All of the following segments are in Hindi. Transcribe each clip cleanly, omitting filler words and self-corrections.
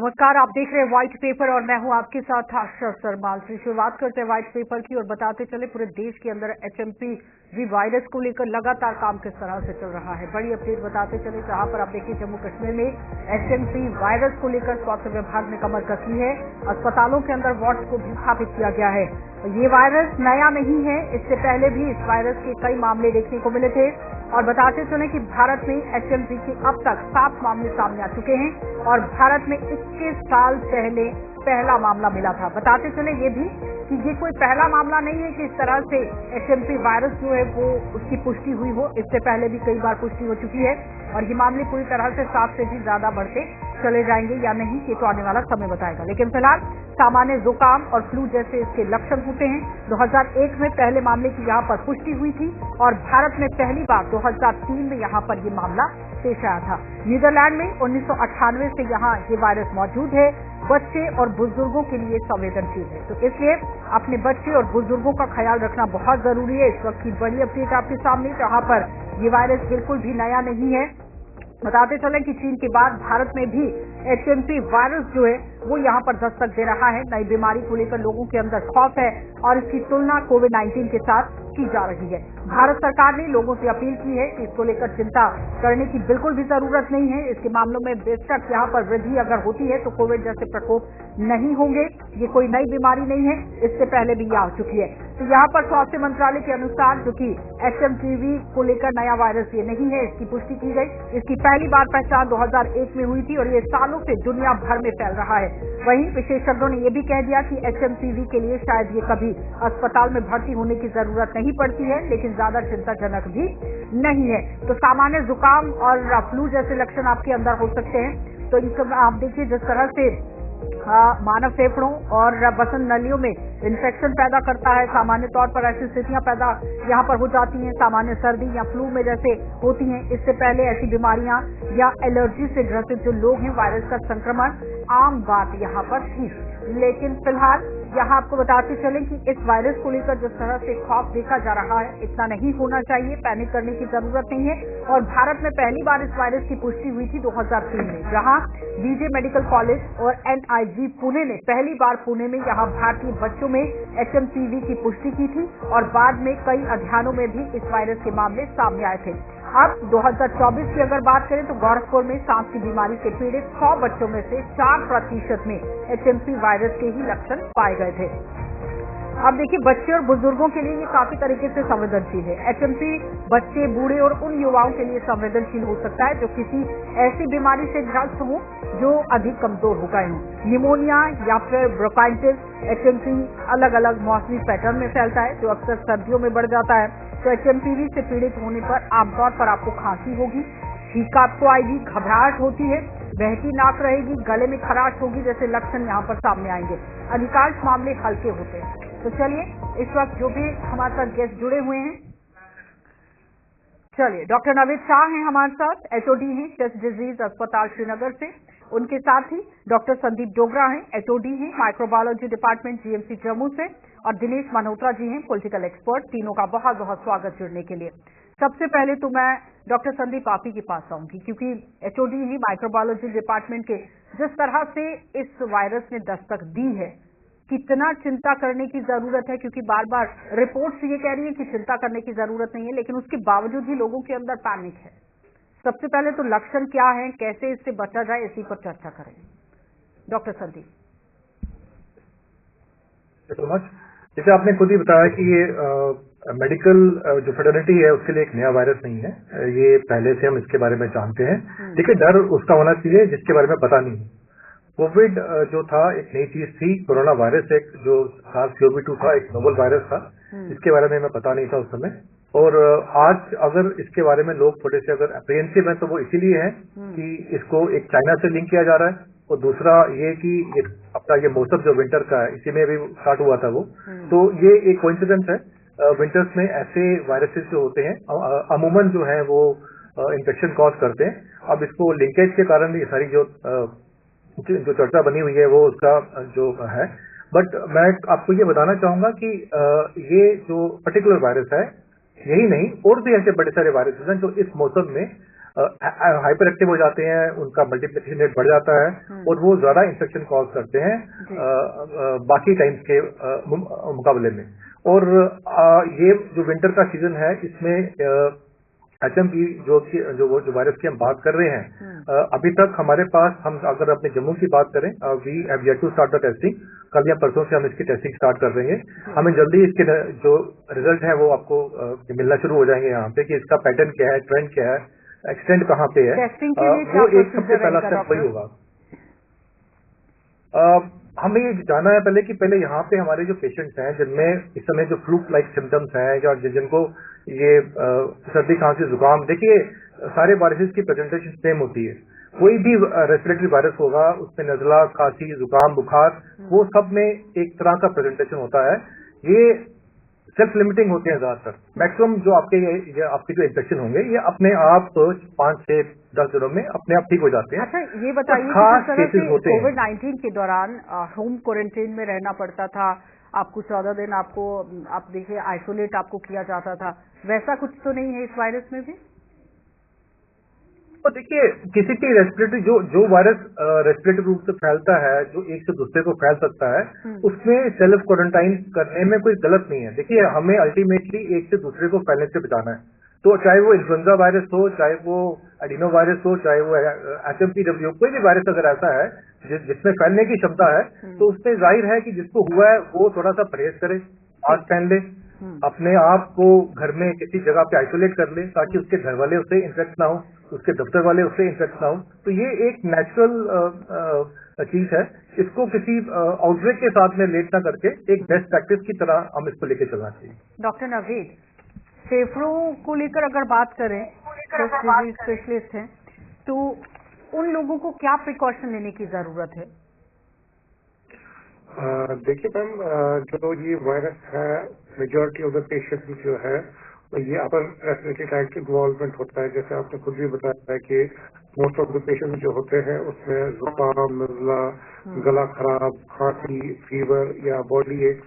नमस्कार, आप देख रहे हैं व्हाइट पेपर और मैं हूं आपके साथ आशा सरमाल से। शुरुआत करते हैं व्हाइट पेपर की और बताते चले पूरे देश के अंदर HMPV वायरस को लेकर लगातार काम किस तरह से चल रहा है। बड़ी अपडेट बताते चले, जहां पर आप देखिए जम्मू कश्मीर में HMP वायरस को लेकर स्वास्थ्य विभाग ने कमर कसी है। अस्पतालों के अंदर वार्ड्स को भी स्थापित किया गया है। ये वायरस नया नहीं है, इससे पहले भी इस वायरस के कई मामले देखने को मिले थे। और बताते चले कि भारत में HMP के अब तक 7 मामले सामने आ चुके हैं और भारत में 21 साल पहले पहला मामला मिला था। बताते चले ये भी कि ये कोई पहला मामला नहीं है कि इस तरह से HMP वायरस जो है वो उसकी पुष्टि हुई हो। इससे पहले भी कई बार पुष्टि हो चुकी है और ये मामले पूरी तरह से 7 से भी ज्यादा बढ़ते चले जाएंगे या नहीं, ये तो आने वाला समय बताएगा। लेकिन फिलहाल सामान्य जुकाम और फ्लू जैसे इसके लक्षण होते हैं। 2001 में पहले मामले की यहाँ पर पुष्टि हुई थी और भारत में पहली बार 2003 में यहाँ पर ये मामला पेश आया था। नीदरलैंड में 1998 से यहाँ ये वायरस मौजूद है। बच्चे और बुजुर्गों के लिए संवेदनशील है, तो इसलिए अपने बच्चे और बुजुर्गों का ख्याल रखना बहुत जरूरी है। इस वक्त की बड़ी अपडेट आपके सामने, जहां पर ये वायरस बिल्कुल भी नया नहीं है। बताते चलें कि चीन के बाद भारत में भी HMP वायरस जो है वो यहाँ पर दस्तक दे रहा है। नई बीमारी को लेकर लोगों के अंदर खौफ है और इसकी तुलना कोविड-19 के साथ की जा रही है। भारत सरकार ने लोगों से अपील की है कि इसको लेकर चिंता करने की बिल्कुल भी जरूरत नहीं है। इसके मामलों में बेशक यहाँ पर वृद्धि अगर होती है तो कोविड जैसे प्रकोप नहीं होंगे। ये कोई नई बीमारी नहीं है, इससे पहले भी आ चुकी है। तो यहाँ पर स्वास्थ्य मंत्रालय के अनुसार जो कि HMPV को लेकर नया वायरस ये नहीं है, इसकी पुष्टि की गई। इसकी पहली बार पहचान 2001 में हुई थी और ये सालों से दुनिया भर में फैल रहा है। वहीं विशेषज्ञों ने ये भी कह दिया कि HMPV के लिए शायद ये कभी अस्पताल में भर्ती होने की जरूरत नहीं पड़ती है, लेकिन ज्यादा चिंताजनक भी नहीं है। तो सामान्य जुकाम और फ्लू जैसे लक्षण आपके अंदर हो सकते हैं। तो इनको आप देखिए जिस तरह से मानव फेफड़ों और वसंत नलियों में इन्फेक्शन पैदा करता है। सामान्य तौर पर ऐसी स्थितियां पैदा यहाँ पर हो जाती हैं। सामान्य सर्दी या फ्लू में जैसे होती हैं, इससे पहले ऐसी बीमारियां या एलर्जी से ग्रसित जो लोग हैं, वायरस का संक्रमण आम बात यहाँ पर थी। लेकिन फिलहाल यहाँ आपको बताते चलें कि इस वायरस को लेकर जिस तरह से खौफ देखा जा रहा है, इतना नहीं होना चाहिए। पैनिक करने की जरूरत नहीं है। और भारत में पहली बार इस वायरस की पुष्टि हुई थी 2003 में, जहां BJ मेडिकल कॉलेज और NIG पुणे ने पहली बार पुणे में यहाँ भारतीय बच्चों में HMPV की पुष्टि की थी और बाद में कई अध्ययनों में भी इस वायरस के मामले सामने आए थे। अब 2024 की अगर बात करें तो गोरखपुर में सांस की बीमारी से पीड़ित 100 बच्चों में से 4% में HMP वायरस के ही लक्षण पाए गए थे। अब देखिए बच्चे और बुजुर्गों के लिए ये काफी तरीके से संवेदनशील है। HMP बच्चे, बूढ़े और उन युवाओं के लिए संवेदनशील हो सकता है जो किसी ऐसी बीमारी से ग्रस्त हो जो अधिक कमजोर हो गए हों। निमोनिया या फिर ब्रोंकाइटिस। HMP अलग अलग मौसमी पैटर्न में फैलता है जो अक्सर सर्दियों में बढ़ जाता है। तो HMPV से पीड़ित होने पर आमतौर पर आपको खांसी होगी, छींक आपको आएगी, घबराहट होती है, बहती नाक रहेगी, गले में खराश होगी जैसे लक्षण यहाँ पर सामने आएंगे। अधिकांश मामले हल्के होते हैं। तो चलिए इस वक्त जो भी हमारे साथ गेस्ट जुड़े हुए हैं, चलिए डॉक्टर नवीद शाह हैं हमारे साथ, HOD हैं चेस्ट डिजीज अस्पताल श्रीनगर से। उनके साथ ही डॉक्टर संदीप डोगरा हैं, HOD हैं माइक्रोबायोलॉजी डिपार्टमेंट GMC जम्मू से, और दिनेश मल्होत्रा जी हैं पॉलिटिकल एक्सपर्ट। तीनों का बहुत बहुत स्वागत जुड़ने के लिए। सबसे पहले तो मैं डॉक्टर संदीप आप ही के पास आऊंगी, क्योंकि HOD ही माइक्रोबायोलॉजी डिपार्टमेंट के, जिस तरह से इस वायरस ने दस्तक दी है, कितना चिंता करने की जरूरत है? क्योंकि बार बार रिपोर्ट्स ये कह रही है कि चिंता करने की जरूरत नहीं है, लेकिन उसके बावजूद ही लोगों के अंदर पैनिक है। सबसे पहले तो लक्षण क्या है, कैसे इससे बचा जाए, इसी पर चर्चा करें। डॉक्टर संदीप। जैसे आपने खुद ही बताया कि ये मेडिकल जो फेटर्निटी है उसके लिए एक नया वायरस नहीं है, ये पहले से हम इसके बारे में जानते हैं। देखिए डर उसका होना चाहिए जिसके बारे में पता नहीं। कोविड जो था एक नई चीज थी, कोरोना वायरस एक जो SARS-CoV-2 था एक नोवल वायरस था, इसके बारे में हमें पता नहीं था उस समय। और आज अगर इसके बारे में लोग थोड़े से अगर अप्रिहेंसिव हैं तो वो इसीलिए है कि इसको एक चाइना से लिंक किया जा रहा है, और दूसरा ये कि ये अपना ये मौसम जो विंटर का है इसी में भी स्टार्ट हुआ था वो, तो ये एक कोइंसिडेंस है। विंटर्स में ऐसे वायरसेस जो होते हैं अमूमन जो है वो इन्फेक्शन कॉज करते हैं। अब इसको लिंकेज के कारण ये सारी जो चर्चा बनी हुई है वो उसका जो है, बट मैं आपको ये बताना चाहूंगा कि ये जो पर्टिकुलर वायरस है यही नहीं, और भी ऐसे बड़े सारे वायरसेस हैं जो इस मौसम में हाइपर एक्टिव हो जाते हैं, उनका मल्टीप्लिकेशन रेट बढ़ जाता है और वो ज्यादा इन्फेक्शन कॉज करते हैं बाकी टाइम्स के मुकाबले में। और ये जो विंटर का सीजन है इसमें HMP जो वायरस की हम बात कर रहे हैं, अभी तक हमारे पास, हम अगर अपने जम्मू की बात करें, we have yet to start the testing. कल या परसों से हम इसकी टेस्टिंग स्टार्ट कर रहे हैं। हमें जल्दी इसके जो रिजल्ट है वो आपको मिलना शुरू हो जाएंगे यहाँ पे कि इसका पैटर्न क्या है, ट्रेंड क्या है, एक्सटेंड कहाँ पे है। वो एक सबसे पहला स्टेप वही होगा। हमें ये जानना है पहले यहाँ पे हमारे जो पेशेंट्स हैं जिनमें इस समय जो फ्लू लाइक सिम्टम्स हैं या जिनको ये सर्दी खांसी जुकाम, देखिए सारे वायरसेस की प्रेजेंटेशन सेम होती है। कोई भी रेस्पिरेटरी वायरस होगा उसमें नजला, खांसी, जुकाम, बुखार, वो सब में एक तरह का प्रेजेंटेशन होता है। ये सेल्फ लिमिटिंग होते हैं ज्यादातर। मैक्सिमम जो आपके जो इन्फेक्शन होंगे ये अपने आप 5 से 10 दिनों में अपने आप ठीक हो जाते हैं। अच्छा, ये बताइए कि जिस तरह से कोविड-19 के दौरान होम क्वारंटाइन में रहना पड़ता था, आपको 14 दिन आप देखिए आइसोलेट आपको किया जाता था, वैसा कुछ तो नहीं है इस वायरस में भी? तो देखिए किसी की रेस्पिरेटरी जो वायरस रेस्पिरेटरी रूप से फैलता है, जो एक से दूसरे को फैल सकता है, उसमें सेल्फ क्वारंटाइन करने में कोई गलत नहीं है। देखिए हमें अल्टीमेटली एक से दूसरे को फैलने से बचाना है। तो चाहे वो इन्फ्लुएंजा वायरस हो, चाहे वो एडिनो वायरस हो, चाहे वो HMPW, कोई भी वायरस अगर ऐसा है जिसमें फैलने की क्षमता है, तो उसमें जाहिर है कि जिसको हुआ है वो थोड़ा सा परहेज करे, मास्क पहन ले, अपने आप को घर में किसी जगह पे आइसोलेट कर ले ताकि उसके घर वाले उससे इन्फेक्ट ना हो, उसके दफ्तर वाले उससे इन्फेक्ट ना हो। तो ये एक नेचुरल चीज है। इसको किसी आउटब्रेक के साथ में लेट ना करके एक बेस्ट प्रैक्टिस की तरह हम इसको लेके चलना चाहिए। डॉक्टर नवीद, फेफड़ों को लेकर अगर बात करें, स्पेशलिस्ट हैं, तो उन लोगों को क्या प्रिकॉशन लेने की जरूरत है? देखिए मैम, जो ये वायरस है, मेजॉरिटी ऑफ द पेशेंट जो है ये अपर रेस्पिरेटरी ट्रैक्ट इन्वॉल्वमेंट होता है। जैसे आपने खुद भी बताया है कि मोस्ट ऑफ द पेशेंट जो होते हैं उसमें जुकाम, नजला, गला खराब, खांसी, फीवर या बॉडी एक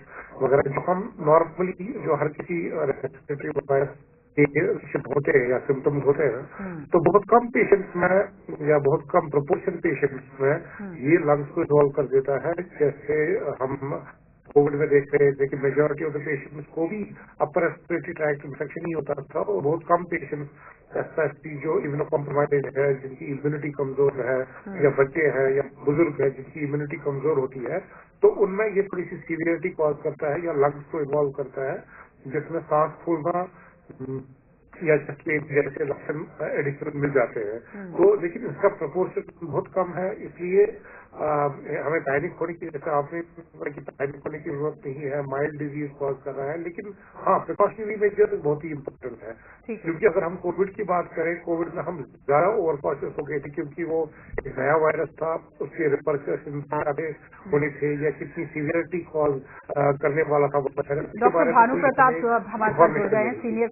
वगैरह जो हम नॉर्मली जो हर किसी रेस्पिरेटरी वायरस के होते हैं या सिम्टम्स होते हैं, तो बहुत कम पेशेंट्स में या बहुत कम प्रोपोर्शन पेशेंट्स में ये लंग्स को इन्वॉल्व कर देता है। जैसे हम कोविड में देख रहे थे कि मेजॉरिटी ऑफ द पेशेंट्स को भी अपर रेस्पिरेटरी ट्रैक्ट इन्फेक्शन ही होता था और बहुत कम पेशेंट्स स्पेशली जो इम्यूनो कॉम्प्रोमाइज्ड है, जिनकी इम्यूनिटी कमजोर है, या बच्चे हैं या बुजुर्ग है जिनकी इम्यूनिटी कमजोर होती है, तो उनमें ये थोड़ी सी सीवियरिटी कॉज करता है या लंग्स को इन्वॉल्व करता है, जिसमें सांस फूलना या जैसे लक्षण एडिशनल मिल जाते हैं। तो लेकिन इसका प्रोपोर्शन बहुत कम है, इसलिए हमें पैनिक होने की, जैसे आपने पैनिक होने की जरूरत नहीं है। माइल्ड डिजीज कॉज कर रहा है, लेकिन हाँ प्रिकॉशनरी मेजर बहुत ही इम्पोर्टेंट है। क्योंकि अगर हम कोविड की बात करें, कोविड में हम ज्यादा ओवर कॉशियस हो गए थे क्योंकि वो एक नया वायरस था, उसके रिपरकशन होने थे या कितनी सीवियरिटी कॉज करने वाला था। डॉक्टर भानु प्रताप हमारे साथ जुड़ गए हैं, सीनियर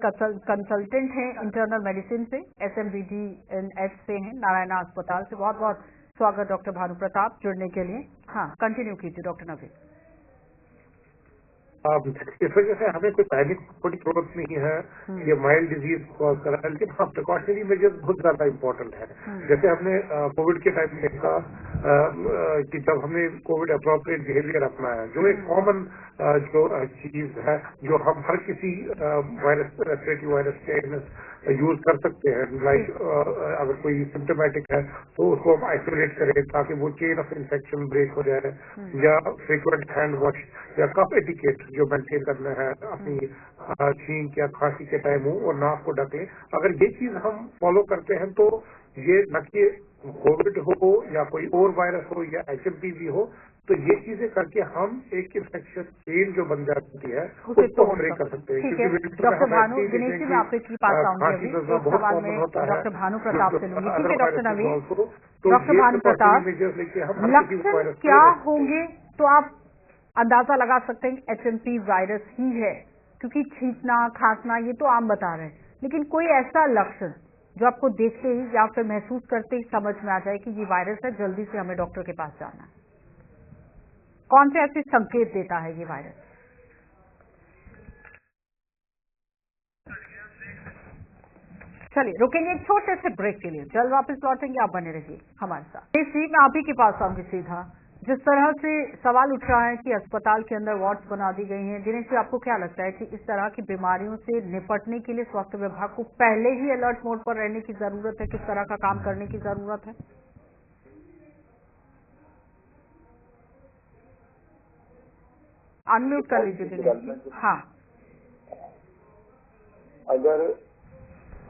कंसल्टेंट हैं इंटरनल मेडिसिन से, SMBDNH से हैं, नारायणा अस्पताल से। बहुत बहुत स्वागत डॉक्टर भानु प्रताप जुड़ने के लिए। हाँ, कंटिन्यू कीजिए डॉक्टर नवीद। इस वजह से हमें कोई पैनिक होने की जरूरत नहीं है, ये माइल्ड डिजीज कॉज कर रहा है, लेकिन हाँ प्रिकॉशनरी मेजर्स बहुत ज्यादा इम्पोर्टेंट है। जैसे हमने कोविड के टाइम में देखा कि जब हमने कोविड अप्रोप्रिएट बिहेवियर अपनाया, जो एक कॉमन जो चीज है जो हम हर किसी वायरस रेस्पिरेटरी वायरस के यूज कर सकते हैं, लाइक अगर कोई सिम्टोमेटिक है तो उसको हम आइसोलेट करें ताकि वो चेन ऑफ इन्फेक्शन ब्रेक हो जाए, या फ्रीक्वेंट हैंड वॉश या कफ एटिकेट जो मेंटेन करना है अपनी छींक या खांसी के टाइम हो और नाक को ढक लें। अगर ये चीज हम फॉलो करते हैं तो ये न कि कोविड हो या कोई और वायरस हो या HMPV हो, तो ये चीजें करके हम एक इन्फेक्शन चेन जो बन जाती है उसको हम ब्रेक कर सकते हैं। डॉक्टर भानु, दिनेश जी मैं आपके पास आऊंगी अभी एक सवाल में डॉक्टर भानु प्रताप से लूंगी। ठीक है डॉक्टर नवीद। डॉक्टर भानु प्रताप, लक्षण क्या होंगे तो आप अंदाजा लगा सकते हैं HMP वायरस ही है? क्योंकि छींकना, खांसना ये तो आम बता रहे हैं, लेकिन कोई ऐसा लक्षण जो आपको देखते ही या फिर महसूस करते ही समझ में आ जाए कि ये वायरस है, जल्दी से हमें डॉक्टर के पास जाना है? कौन से ऐसे संकेत देता है ये वायरस? चलिए रुकेंगे एक छोटे से ब्रेक के लिए, जल्द वापस लौटेंगे, आप बने रहिए हमारे साथ। इस सीट में आप ही के पास आऊंगी सीधा। जिस तरह से सवाल उठ रहा है कि अस्पताल के अंदर वार्ड्स बना दी गई हैं, दिनेश जी आपको क्या लगता है कि इस तरह की बीमारियों से निपटने के लिए स्वास्थ्य विभाग को पहले ही अलर्ट मोड पर रहने की जरूरत है? किस तरह का काम करने की जरूरत है? अनम्यूट कर लीजिए दिनेश जी। हाँ, अगर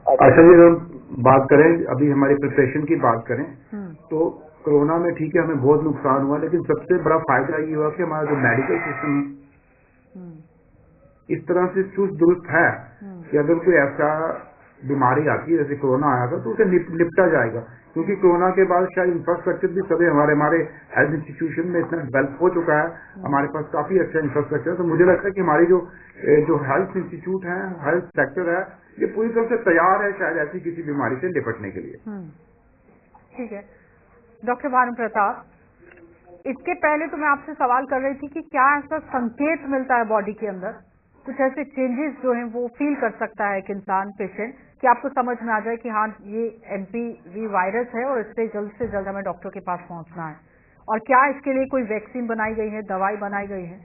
अच्छा जी हम बात करें, अभी हमारी प्रिपरेशन की बात करें तो कोरोना में ठीक है हमें बहुत नुकसान हुआ, लेकिन सबसे बड़ा फायदा ये हुआ कि हमारा जो मेडिकल सिस्टम है इस तरह से चुस्त दुरुस्त है कि अगर कोई ऐसा बीमारी आती है जैसे कोरोना आया था तो उसे निपटा जाएगा, क्योंकि कोरोना के बाद शायद इंफ्रास्ट्रक्चर भी सभी हमारे हेल्थ इंस्टीट्यूशन में इतना डेवलप हो चुका है, हमारे पास काफी अच्छा इंफ्रास्ट्रक्चर है। तो मुझे लगता है कि हमारी जो हेल्थ इंस्टीट्यूट है, हेल्थ सेक्टर है, ये पूरी तरह से तैयार है शायद ऐसी किसी बीमारी से निपटने के लिए। ठीक है डॉक्टर भानु प्रताप, इसके पहले तो मैं आपसे सवाल कर रही थी कि क्या ऐसा संकेत मिलता है बॉडी के अंदर, कुछ ऐसे चेंजेस जो हैं वो फील कर सकता है एक इंसान, पेशेंट, कि आपको समझ में आ जाए कि हाँ ये एमपीवी वायरस है और इससे जल्द से जल्द हमें डॉक्टर के पास पहुंचना है? और क्या इसके लिए कोई वैक्सीन बनाई गई है, दवाई बनाई गई है?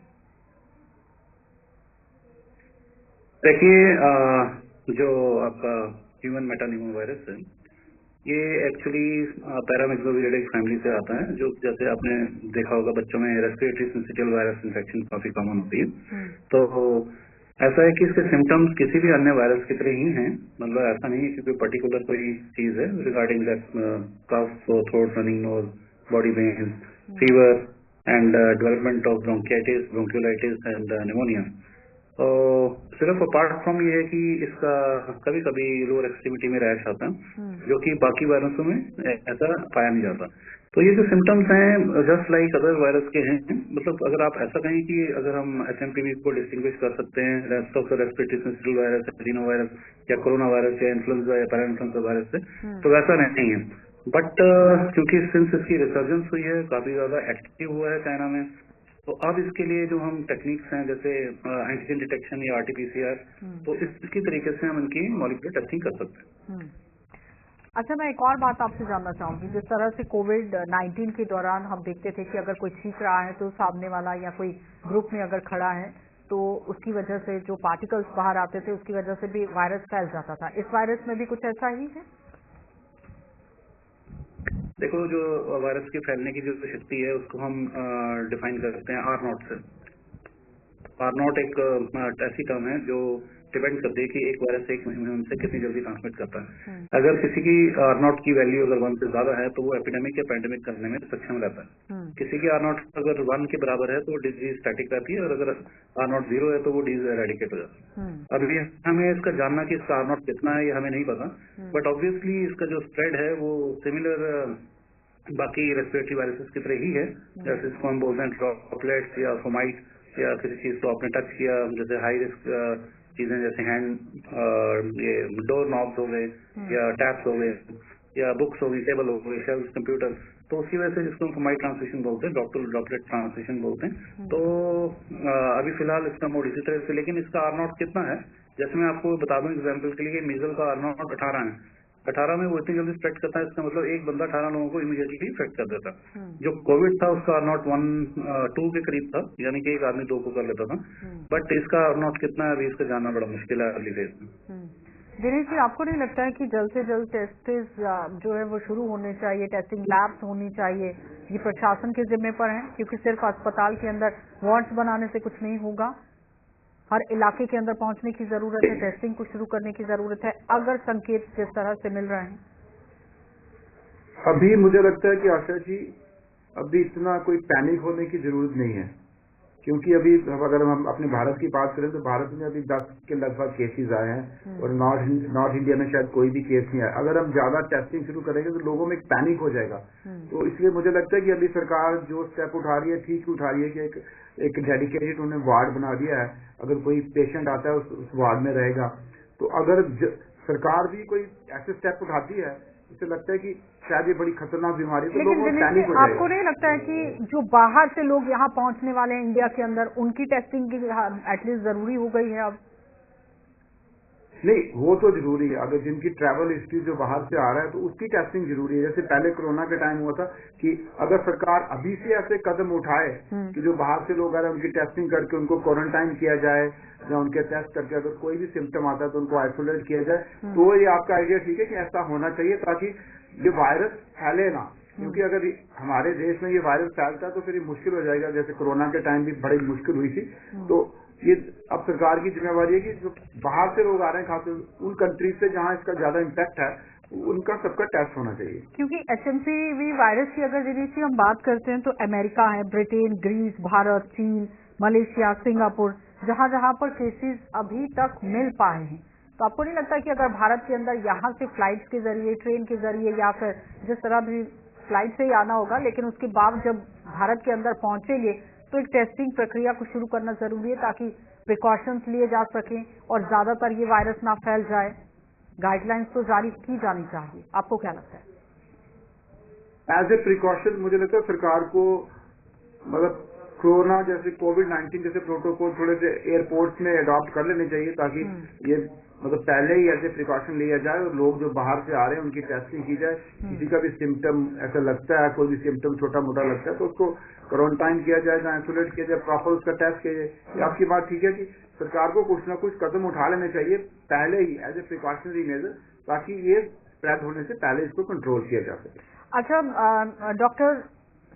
देखिए जो आपका ह्यूमन मेटानिमो वायरस है ये एक्चुअली पैरामिक्सोविरिडेक फैमिली से आता है, जो जैसे आपने देखा होगा बच्चों में रेस्पिरेटरी सिंसिटिव वायरस इन्फेक्शन काफी कॉमन होती है। तो ऐसा है कि इसके सिम्टम्स किसी भी अन्य वायरस की तरह ही हैं, मतलब ऐसा नहीं है कि कोई पर्टिकुलर कोई चीज है regarding that cough, throat, running nose, body pain, fever and development of bronchitis, bronchiolitis and pneumonia. तो सिर्फ अपार्ट फ्रॉम ये है कि इसका कभी कभी लोअर एक्सट्रीमिटी में रैश आता है, जो कि बाकी वायरसों में ऐसा पाया नहीं जाता। तो ये जो सिम्टम्स हैं जस्ट लाइक अदर वायरस के हैं, मतलब अगर आप ऐसा कहें कि अगर हम एचएमपीवी को डिस्टिंग्विश कर सकते हैं rest of the respiratory syncytial virus, adeno virus या कोरोना वायरस या इन्फ्लुएंजा या पैरा इन्फ्लुएंजा वायरस से, तो वैसा नहीं है। बट क्योंकि सिंस इसकी रिसर्जेंस हुई है, काफी ज्यादा एक्टिव हुआ है चाइना में, तो अब इसके लिए जो हम टेक्निक्स हैं जैसे एंटीजन डिटेक्शन या आरटीपीसीआर, तो इसकी तरीके से हम इनकी मॉलिक्यूलर टेस्टिंग कर सकते हैं। अच्छा, मैं एक और बात आपसे जानना चाहूंगी, जिस तरह से कोविड-19 के दौरान हम देखते थे कि अगर कोई छींक रहा है तो सामने वाला या कोई ग्रुप में अगर खड़ा है तो उसकी वजह से जो पार्टिकल्स बाहर आते थे उसकी वजह से भी वायरस फैल जाता था। इस वायरस में भी कुछ ऐसा ही है? देखो जो वायरस के फैलने की जो शक्ति है उसको हम डिफाइन करते हैं R0 से। R0 एक ऐसी टर्म है जो डिपेंड करती है कि एक वायरस एक ह्यूमन से कितनी जल्दी ट्रांसमिट करता है। अगर किसी की R0 की वैल्यू अगर 1 से ज्यादा है तो वो एपिडेमिक या पैंडेमिक करने में सक्षम रहता है। किसी की R0 अगर 1 के बराबर है तो डिजीज स्टैटिक रहती है, और अगर R0 0 है तो वो डिजीज एरेडिकेट हो जाता है। अभी हमें इसका जानना कि इसका R0 कितना है ये हमें नहीं पता, बट ऑब्वियसली इसका जो स्प्रेड है वो सिमिलर बाकी रेस्पिरेटरी वायरसेस की तरह ही है। जैसे इसको हम बोलते हैं ड्रॉपलेट्स या फोमाइट या किसी चीज को आपने टच किया, जैसे हाई रिस्क चीजें जैसे हैंड ये डोर नॉब्स हो गए या टैप्स हो गए या बुक्स हो गई, टेबल हो गई, शेल्फ, कंप्यूटर, तो उसकी वजह से जिसको फोमाइट ट्रांसमिशन बोलते हैं, ड्रॉपलेट ट्रांसमिशन बोलते हैं। तो अभी फिलहाल इसका मोड इसी तरह से, लेकिन इसका R0 कितना है, जैसे मैं आपको बता दूं एग्जाम्पल के लिए, मीजल का R0 18 है। 18 में वो इतनी जल्दी स्प्रेड करता है, इसका मतलब एक बंदा 18 लोगों को इमीडिएटली इफेक्ट कर देता। जो कोविड था उसका R0 1-2 के करीब था, यानी कि एक आदमी 2 को कर लेता था, बट इसका R0 कितना है अभी इसका जानना बड़ा मुश्किल है अर्ली फेज में। दिनेश जी, आपको नहीं लगता है कि जल्द से जल्द टेस्ट जो है वो शुरू होने चाहिए, टेस्टिंग लैब्स होनी चाहिए, ये प्रशासन के जिम्मे पर है? क्योंकि सिर्फ अस्पताल के अंदर वार्ड्स बनाने से कुछ नहीं होगा, हर इलाके के अंदर पहुंचने की जरूरत है, टेस्टिंग को शुरू करने की जरूरत है, अगर संकेत जिस तरह से मिल रहे हैं। अभी मुझे लगता है कि आशा जी अभी इतना कोई पैनिक होने की जरूरत नहीं है, क्योंकि अभी अगर हम अपने भारत की बात करें तो भारत में अभी 10 के लगभग केसेस आए हैं और नॉर्थ इंडिया में शायद कोई भी केस नहीं आया। अगर हम ज्यादा टेस्टिंग शुरू करेंगे तो लोगों में एक पैनिक हो जाएगा। तो इसलिए मुझे लगता है कि अभी सरकार जो स्टेप उठा रही है ठीक उठा रही है कि एक डेडिकेटेड उन्होंने वार्ड बना दिया है, अगर कोई पेशेंट आता है उस वार्ड में रहेगा। तो अगर सरकार भी कोई ऐसे स्टेप उठाती है, इसे लगता है कि शायद ये बड़ी खतरनाक बीमारी है, तो लोगों में पैनिक हो जाएगा। आपको नहीं लगता है कि जो बाहर से लोग यहाँ पहुंचने वाले हैं इंडिया के अंदर, उनकी टेस्टिंग की एटलीस्ट जरूरी हो गई है अब? नहीं, वो तो जरूरी है। अगर जिनकी ट्रैवल हिस्ट्री जो बाहर से आ रहा है तो उसकी टेस्टिंग जरूरी है। जैसे पहले कोरोना के टाइम हुआ था कि अगर सरकार अभी से ऐसे कदम उठाए कि जो बाहर से लोग आ रहे हैं उनकी टेस्टिंग करके उनको क्वारंटाइन किया जाए या उनके टेस्ट करके अगर कोई भी सिम्टम आता है तो उनको आइसोलेट किया जाए, तो ये आपका आइडिया ठीक है कि ऐसा होना चाहिए ताकि ये वायरस फैले ना। क्योंकि अगर हमारे देश में ये वायरस फैलता है तो फिर ये मुश्किल हो जाएगा। जैसे कोरोना के टाइम भी बड़ी मुश्किल हुई थी। तो ये अब सरकार की जिम्मेवारी है कि जो बाहर से लोग आ रहे हैं खासकर उन कंट्रीज से जहां इसका ज्यादा इम्पैक्ट है उनका सबका टेस्ट होना चाहिए। क्योंकि HMPV वायरस की अगर दिनेश जी हम बात करते हैं तो अमेरिका है, ब्रिटेन, ग्रीस, भारत, चीन, मलेशिया, सिंगापुर, जहां जहां पर केसेस अभी तक मिल पाए हैं। तो आपको नहीं लगता कि अगर भारत के अंदर यहाँ से फ्लाइट्स के जरिए, ट्रेन के जरिए या फिर जिस तरह भी फ्लाइट से ही आना होगा, लेकिन उसके बाद जब भारत के अंदर पहुंचेंगे तो एक टेस्टिंग प्रक्रिया को शुरू करना जरूरी है ताकि प्रिकॉशंस लिए जा सकें और ज्यादातर ये वायरस ना फैल जाए। गाइडलाइंस तो जारी की जानी चाहिए, आपको क्या लगता है? एज ए प्रिकॉशन मुझे लगता है सरकार को मतलब कोरोना जैसे कोविड-19 जैसे प्रोटोकॉल थोड़े से एयरपोर्ट्स में अडॉप्ट कर लेने चाहिए ताकि ये मतलब पहले ही ऐसे प्रिकॉशन लिया जाए और लोग जो बाहर से आ रहे हैं उनकी टेस्टिंग की जाए। किसी का भी सिम्टम ऐसा लगता है, कोई भी सिम्टम छोटा मोटा लगता है तो उसको क्वारंटाइन किया जाए, आइसोलेट किया जाए, प्रॉपर उसका टेस्ट किया जाए। आपकी बात ठीक है कि सरकार को कुछ ना कुछ कदम उठा लेने चाहिए पहले ही एज ए प्रिकॉशनरी मेजर ताकि ये स्प्रेड होने से पहले इसको कंट्रोल किया जा सके। अच्छा डॉक्टर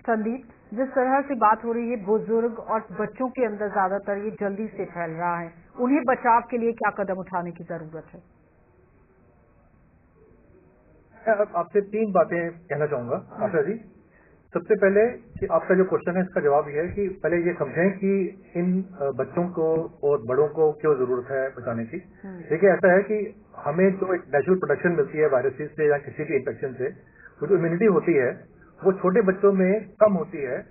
संदीप, जिस तरह से बात हो रही है बुजुर्ग और बच्चों के अंदर ज्यादातर ये जल्दी से फैल रहा है, उन्हें बचाव के लिए क्या कदम उठाने की जरूरत है? आपसे 3 बातें कहना चाहूंगा आशा जी। सबसे पहले कि आपका जो क्वेश्चन है इसका जवाब यह है कि पहले ये समझें कि इन बच्चों को और बड़ों को क्यों जरूरत है बचाने की। देखिए ऐसा है कि हमें जो एक नेचुरल प्रोटेक्शन मिलती है वायरसेस से या किसी भी इन्फेक्शन से, वो जो इम्यूनिटी होती है वो छोटे बच्चों में कम होती है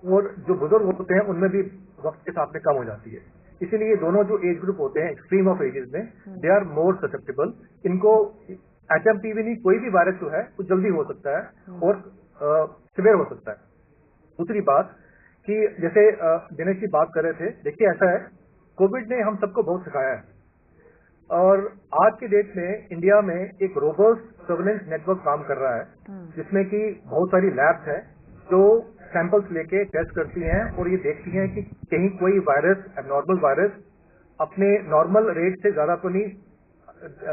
और जो बुजुर्ग होते हैं उनमें भी वक्त के साथ में कम हो जाती है। इसीलिए दोनों जो एज ग्रुप होते हैं एक्सट्रीम ऑफ एजेस में, दे आर मोर ससेप्टेबल। इनको HMPV नहीं, कोई भी वायरस जो है वो जल्दी हो सकता है और सिवियर हो सकता है। दूसरी बात कि जैसे दिनेश जी बात कर रहे थे, देखिए ऐसा है कोविड ने हम सबको बहुत सिखाया है और आज के डेट में इंडिया में एक रोबस्ट सर्वेलेंस नेटवर्क काम कर रहा है जिसमें कि बहुत सारी लैब्स है जो सैंपल्स लेके टेस्ट करती हैं और ये देखती हैं कि कहीं कोई वायरस, एबनॉर्मल वायरस अपने नॉर्मल रेट से ज्यादा तो नहीं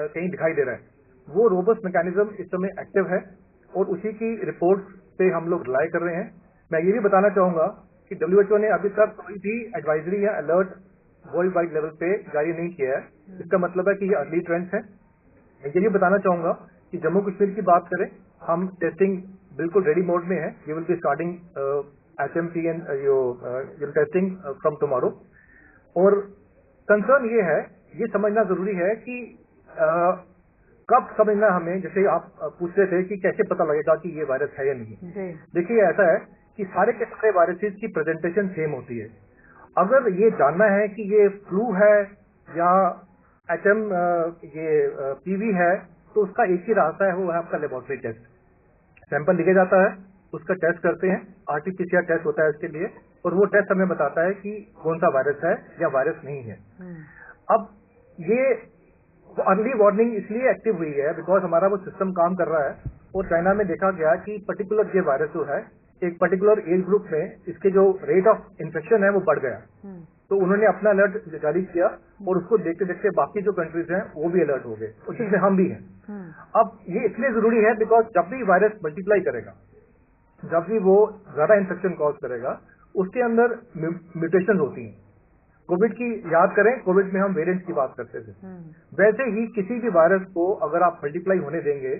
कहीं दिखाई दे रहा है। वो रोबस्ट मैकेनिज्म इस समय एक्टिव है और उसी की रिपोर्ट पे हम लोग रिलाई कर रहे हैं। मैं ये भी बताना चाहूंगा कि WHO ने अभी तक कोई भी एडवाइजरी या अलर्ट वर्ल्ड वाइड लेवल पे जारी नहीं किया है। इसका मतलब है कि ये अर्ली ट्रेंड्स है। मैं ये भी बताना चाहूंगा कि जम्मू कश्मीर की बात करें, हम टेस्टिंग बिल्कुल रेडी मोड में है। We will be starting HMP and testing from tomorrow. और कंसर्न ये है, ये समझना जरूरी है कि कब समझना हमें, जैसे आप पूछ रहे थे कि कैसे पता लगेगा कि ये वायरस है या नहीं। देखिए ऐसा है कि सारे के सारे वायरसेस की प्रेजेंटेशन सेम होती है। अगर ये जानना है कि ये फ्लू है या HMPV है तो उसका एक ही रास्ता है, वो है आपका लेबोरेटरी टेस्ट। सैंपल लिया जाता है, उसका टेस्ट करते हैं, RT-PCR टेस्ट होता है इसके लिए और वो टेस्ट हमें बताता है कि कौन सा वायरस है या वायरस नहीं है। अब ये अर्ली वार्निंग इसलिए एक्टिव हुई है बिकॉज हमारा वो सिस्टम काम कर रहा है और चाइना में देखा गया कि पर्टिकुलर ये वायरस जो है एक पर्टिकुलर एज ग्रुप में इसके जो रेट ऑफ इन्फेक्शन है वो बढ़ गया। तो उन्होंने अपना अलर्ट जारी किया और उसको देखते देखते बाकी जो कंट्रीज हैं वो भी अलर्ट हो गए और जिसमें हम भी हैं। अब ये इसलिए जरूरी है बिकॉज जब भी वायरस मल्टीप्लाई करेगा, जब भी वो ज्यादा इन्फेक्शन कॉज करेगा, उसके अंदर म्यूटेशन होती हैं। कोविड की याद करें, कोविड में हम वेरिएंट्स की बात करते थे। वैसे ही किसी भी वायरस को अगर आप मल्टीप्लाई होने देंगे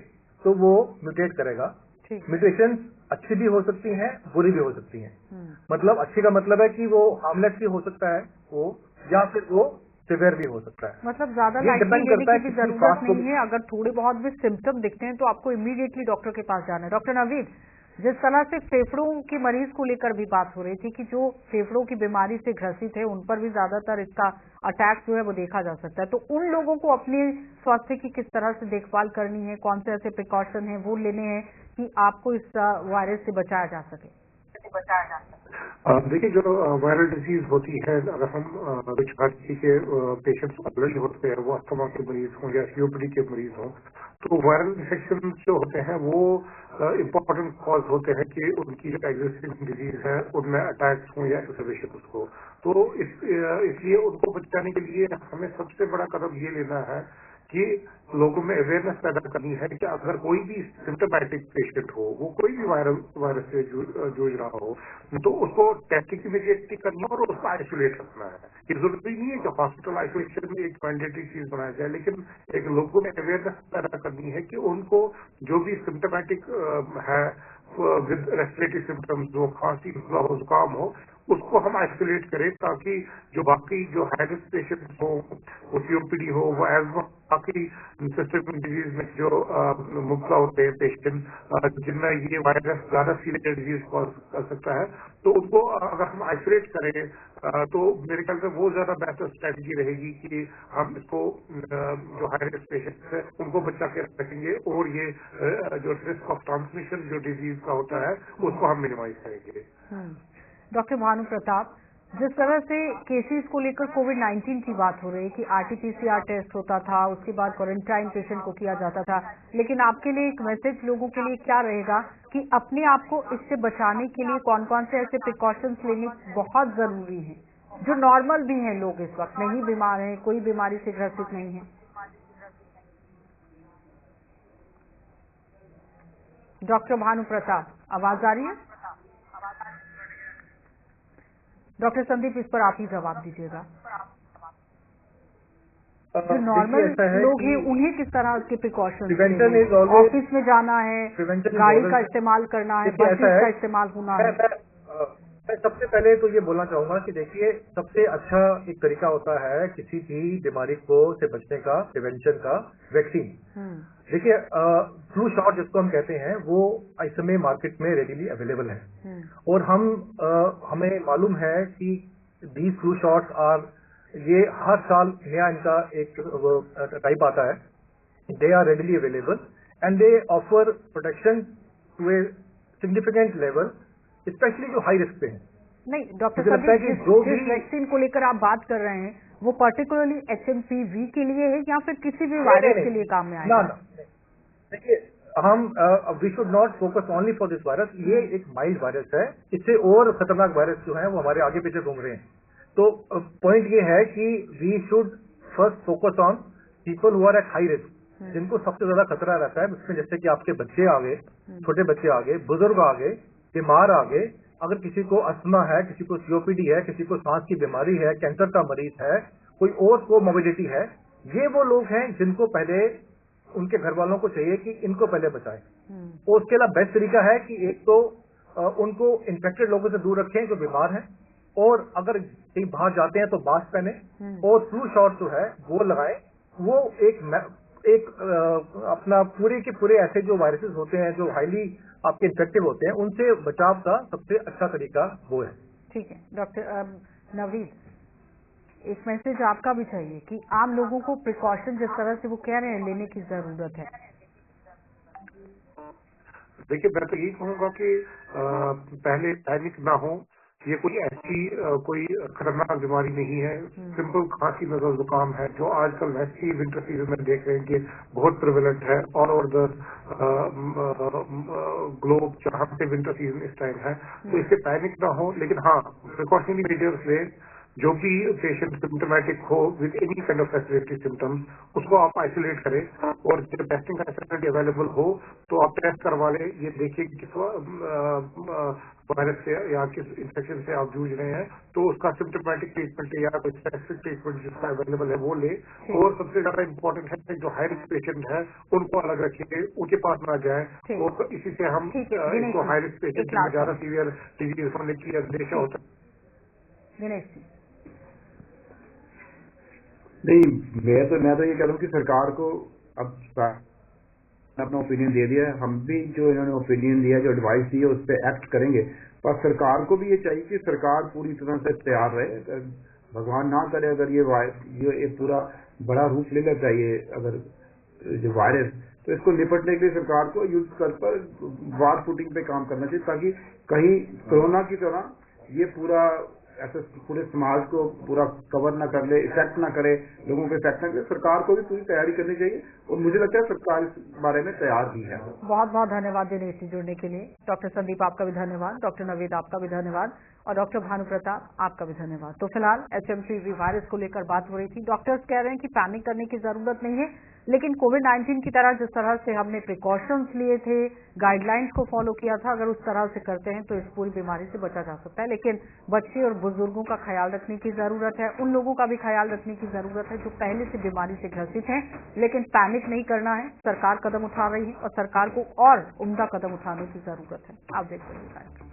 तो वो म्यूटेट करेगा। म्यूटेशन अच्छी भी हो सकती हैं, बुरी भी हो सकती हैं। मतलब अच्छी का मतलब है कि वो हार्मलेस भी हो सकता है वो, या फिर वो सिवियर भी हो सकता है। मतलब ज्यादा लाइटली लेने की भी जरूरत नहीं है। अगर थोड़े बहुत भी सिम्टम दिखते हैं तो आपको इमीडिएटली डॉक्टर के पास जाना है। डॉक्टर नवीद, जिस तरह से फेफड़ों के मरीज को लेकर भी बात हो रही थी कि जो फेफड़ों की बीमारी से ग्रसित है उन पर भी ज्यादातर इसका अटैक जो है वो देखा जा सकता है, तो उन लोगों को अपने स्वास्थ्य की किस तरह से देखभाल करनी है, कौन से ऐसे प्रिकॉशन है वो लेने हैं कि आपको इस वायरस से बचाया जा सके? देखिए, जो वायरल डिजीज होती है, अगर हम कुछ हार्ट के पेशेंट्स ऑलरेडी होते हैं, वो अस्थमा के मरीज हों या सीओपीडी के मरीज हों, तो वायरल इन्फेक्शन जो होते हैं वो इम्पोर्टेंट कॉज होते हैं कि उनकी जो एग्जिस्टिंग डिजीज है उनमें अटैक्स हों या एक्सेलरेशन हो। तो इसलिए उनको बचाने के लिए हमें सबसे बड़ा कदम ये लेना है कि लोगों में अवेयरनेस पैदा करनी है कि अगर कोई भी सिम्टोमैटिक पेशेंट हो, वो कोई भी वायरस से जूझ रहा हो, तो उसको टेस्टिंग इमीडिएटली करनी है और उसको आइसोलेट रखना है। ये जरूरी नहीं है कि हॉस्पिटल आइसोलेशन में एक मैंडेटरी चीज बनाया जाए, लेकिन एक लोगों में अवेयरनेस पैदा करनी है कि उनको जो भी सिम्टोमैटिक है विद रेस्पिरेटरी सिम्टम्स, जो खांसी हो, जुकाम हो, उसको हम आइसोलेट करें, ताकि जो बाकी जो हाई रिस्क पेशेंट्स हो, वो सीओपीडी हो, वो एजमा, बाकी सिस्टमिक डिजीज में जो मुबतला होते हैं पेशेंट जिनमें ये वायरस ज्यादा सीरियस डिजीज कॉज कर सकता है, तो उनको अगर हम आइसोलेट करें तो मेरे ख्याल से वो ज्यादा बेहतर स्ट्रेटजी रहेगी कि हम इसको जो हाई रिस्क पेशेंट्स है उनको बचा के रखेंगे और ये जो रिस्क ऑफ ट्रांसमिशन जो डिजीज का होता है उसको हम मिनिमाइज करेंगे। डॉक्टर भानु प्रताप, जिस तरह से केसेस को लेकर कोविड-19 की बात हो रही है कि आरटीपीसीआर टेस्ट होता था, उसके बाद क्वारंटाइन पेशेंट को किया जाता था, लेकिन आपके लिए एक मैसेज लोगों के लिए क्या रहेगा कि अपने आप को इससे बचाने के लिए कौन कौन से ऐसे प्रिकॉशंस लेने बहुत जरूरी हैं, जो नॉर्मल भी हैं, लोग इस वक्त नहीं बीमार हैं, कोई बीमारी से ग्रसित नहीं है? डॉक्टर भानु प्रताप, आवाज आ रही है? डॉक्टर संदीप, इस पर आप ही जवाब दीजिएगा। जो नॉर्मल लोग हैं उन्हें किस तरह के प्रिकॉशंस, ऑफिस में जाना है, गाड़ी का इस्तेमाल करना है, बसेस का इस्तेमाल होना है? मैं सबसे पहले तो ये बोलना चाहूंगा कि देखिए, सबसे अच्छा एक तरीका होता है किसी भी बीमारी को से बचने का, प्रिवेंशन का, वैक्सीन। देखिए, फ्लू शॉट जिसको हम कहते हैं वो इस समय मार्केट में रेडीली अवेलेबल है और हमें मालूम है कि दीज फ्लू शॉट्स ये हर साल नया इनका एक टाइप आता है। They are readily available and they offer protection to a significant level, specially जो हाई रिस्क पे हैं। नहीं डॉक्टर साहब, जिस वैक्सीन को लेकर आप बात कर रहे हैं वो पर्टिकुलरली HMPV के लिए है या फिर किसी भी वायरस के लिए काम में आएगा? ना, देखिए, we should not focus only for this virus. ये एक माइल्ड वायरस है, इससे और खतरनाक वायरस जो है वो हमारे आगे पीछे घूम रहे हैं। तो पॉइंट ये है कि we should first focus on people who are at high risk, जिनको सबसे ज्यादा खतरा रहता है। उसमें जैसे कि आपके बच्चे आ गए, छोटे बच्चे आ गए, बुजुर्ग आ गए, बीमार आ गए, अगर किसी को अस्थमा है, किसी को सीओपीडी है, किसी को सांस की बीमारी है, कैंसर का मरीज है, कोई और कोमोबिडिटी है, ये वो लोग हैं जिनको पहले उनके घर वालों को चाहिए कि इनको पहले बचाएं। और उसके अलावा बेस्ट तरीका है कि एक तो उनको इन्फेक्टेड लोगों से दूर रखें जो बीमार हैं, और अगर कहीं बाहर जाते हैं तो मास्क पहने और फ्लू शॉट जो है वो लगाएं। वो एक अपना पूरे के पूरे ऐसे जो वायरसेस होते हैं जो हाईली आपके इन्फेक्टिव होते हैं, उनसे बचाव का सबसे अच्छा तरीका वो है। ठीक है डॉक्टर नवरीत, एक मैसेज आपका भी चाहिए कि आम लोगों को प्रिकॉशन जिस तरह से वो कह रहे हैं लेने की जरूरत है। देखिए, मैं तो यही कहूंगा कि पहले पैनिक ना हो। ये कोई ऐसी कोई खतरनाक बीमारी नहीं है, सिंपल खांसी नजर जुकाम है जो आजकल वैसे ही विंटर सीजन में देख रहे हैं कि बहुत प्रिवेलेंट है ऑल ओवर द ग्लोब, जहाँ पे विंटर सीजन इस टाइम है। तो इससे पैनिक ना हो, लेकिन हाँ प्रिकॉशनरी मेजर्स ले। जो भी पेशेंट सिम्टोमेटिक हो with any kind of respiratory symptoms, उसको आप आइसोलेट करें और जब टेस्टिंग का फैसिलिटी अवेलेबल हो तो आप टेस्ट करवा लें। ये देखिए कि किस वायरस से या किस इन्फेक्शन से आप जूझ रहे हैं, तो उसका सिम्टोमेटिक ट्रीटमेंट या कोई स्पेसिफिक ट्रीटमेंट जिसका अवेलेबल है वो ले। और सबसे ज्यादा इम्पोर्टेंट है जो हाई रिस्क पेशेंट है उनको अलग रखिए, उनके पास ना जाए। तो इसी से हम इनको हाई रिस्क पेशेंट में ज्यादा सीवियर डिजीज होने की अंदेशा होता है। नहीं, मैं तो ये कह रहा हूँ कि सरकार को अब अपना ओपिनियन दे दिया है, हम भी जो इन्होंने ओपिनियन दिया, जो एडवाइस दी है उस पर एक्ट करेंगे। पर सरकार को भी ये चाहिए कि सरकार पूरी तरह से तैयार रहे। भगवान ना करे अगर ये पूरा बड़ा रूप ले लेता है, ये अगर जो वायरस, तो इसको निपटने के लिए सरकार को युद्ध स्तर पर वार फुटिंग पे काम करना चाहिए, ताकि कहीं कोरोना की तरह ये पूरा ऐसे पूरे समाज को पूरा कवर ना कर ले, इफेक्ट ना करे, लोगों को इफेक्ट ना करे। सरकार को भी पूरी तैयारी करनी चाहिए और मुझे लगता है सरकार इस बारे में तैयार ही है। बहुत बहुत धन्यवाद दिनेश जी जुड़ने के लिए। डॉक्टर संदीप आपका भी धन्यवाद, डॉक्टर नवीद आपका भी धन्यवाद और डॉक्टर भानु प्रताप आपका भी धन्यवाद। तो फिलहाल HMPV वायरस को लेकर बात हो रही थी। डॉक्टर्स कह रहे हैं कि पैनिक करने की जरूरत नहीं है, लेकिन कोविड-19 की तरह जिस तरह से हमने प्रिकॉशंस लिए थे, गाइडलाइंस को फॉलो किया था, अगर उस तरह से करते हैं तो इस पूरी बीमारी से बचा जा सकता है। लेकिन बच्चे और बुजुर्गों का ख्याल रखने की जरूरत है, उन लोगों का भी ख्याल रखने की जरूरत है जो पहले से बीमारी से ग्रसित हैं। लेकिन पैनिक नहीं करना है, सरकार कदम उठा रही है और सरकार को और उम्दा कदम उठाने की जरूरत है। आप देखते रहिए।